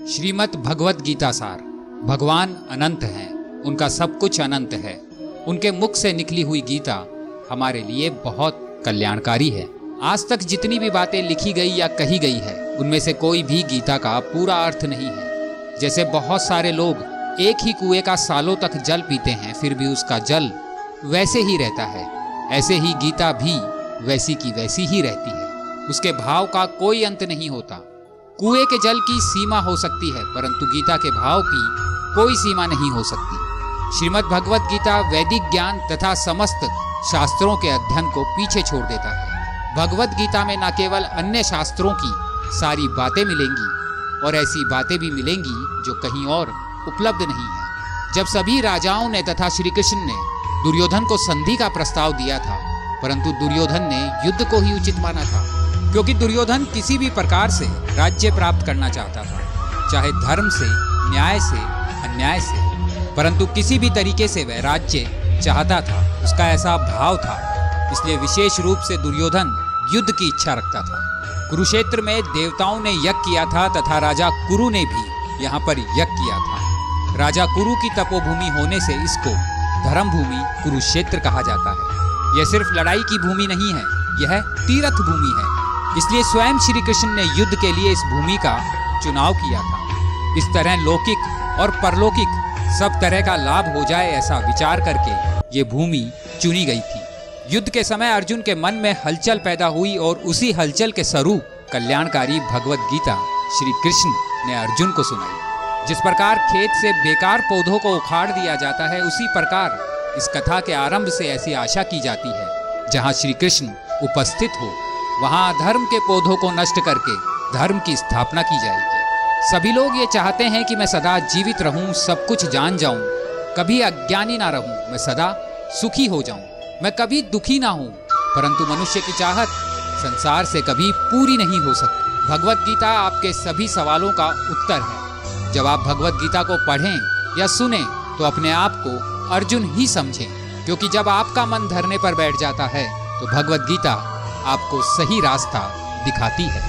श्रीमद् भगवत गीता सार। भगवान अनंत हैं, उनका सब कुछ अनंत है। उनके मुख से निकली हुई गीता हमारे लिए बहुत कल्याणकारी है। आज तक जितनी भी बातें लिखी गई या कही गई है, उनमें से कोई भी गीता का पूरा अर्थ नहीं है। जैसे बहुत सारे लोग एक ही कुएं का सालों तक जल पीते हैं, फिर भी उसका जल वैसे ही रहता है, ऐसे ही गीता भी वैसी की वैसी ही रहती है। उसके भाव का कोई अंत नहीं होता। कुएं के जल की सीमा हो सकती है, परंतु गीता के भाव की कोई सीमा नहीं हो सकती। श्रीमद् भगवत गीता वैदिक ज्ञान तथा समस्त शास्त्रों के अध्ययन को पीछे छोड़ देता है। भगवत गीता में न केवल अन्य शास्त्रों की सारी बातें मिलेंगी, और ऐसी बातें भी मिलेंगी जो कहीं और उपलब्ध नहीं है। जब सभी राजाओं ने तथा श्री कृष्ण ने दुर्योधन को संधि का प्रस्ताव दिया था, परंतु दुर्योधन ने युद्ध को ही उचित माना था, क्योंकि दुर्योधन किसी भी प्रकार से राज्य प्राप्त करना चाहता था, चाहे धर्म से, न्याय से, अन्याय से, परंतु किसी भी तरीके से वह राज्य चाहता था। उसका ऐसा भाव था, इसलिए विशेष रूप से दुर्योधन युद्ध की इच्छा रखता था। कुरुक्षेत्र में देवताओं ने यज्ञ किया था तथा राजा कुरु ने भी यहाँ पर यज्ञ किया था। राजा कुरु की तपोभूमि होने से इसको धर्म भूमि कुरुक्षेत्र कहा जाता है। यह सिर्फ लड़ाई की भूमि नहीं है, यह तीर्थ भूमि है। इसलिए स्वयं श्री कृष्ण ने युद्ध के लिए इस भूमि का चुनाव किया था। इस तरह लौकिक और परलौकिक सब तरह का लाभ हो जाए, ऐसा विचार करके ये भूमि चुनी गई थी। युद्ध के समय अर्जुन के मन में हलचल पैदा हुई, और उसी हलचल के स्वरूप कल्याणकारी भगवत गीता श्री कृष्ण ने अर्जुन को सुनाई। जिस प्रकार खेत से बेकार पौधों को उखाड़ दिया जाता है, उसी प्रकार इस कथा के आरंभ से ऐसी आशा की जाती है, जहाँ श्री कृष्ण उपस्थित हो वहाँ अधर्म के पौधों को नष्ट करके धर्म की स्थापना की जाएगी। सभी लोग ये चाहते हैं कि मैं सदा जीवित रहूं, सब कुछ जान जाऊं, कभी अज्ञानी ना रहूं, मैं सदा सुखी हो जाऊं, मैं कभी दुखी ना हूं। परंतु मनुष्य की चाहत संसार से कभी पूरी नहीं हो सकती। भगवत गीता आपके सभी सवालों का उत्तर है। जब आप भगवत गीता को पढ़ें या सुने तो अपने आप को अर्जुन ही समझें, क्योंकि जब आपका मन धरने पर बैठ जाता है तो भगवत गीता आपको सही रास्ता दिखाती है।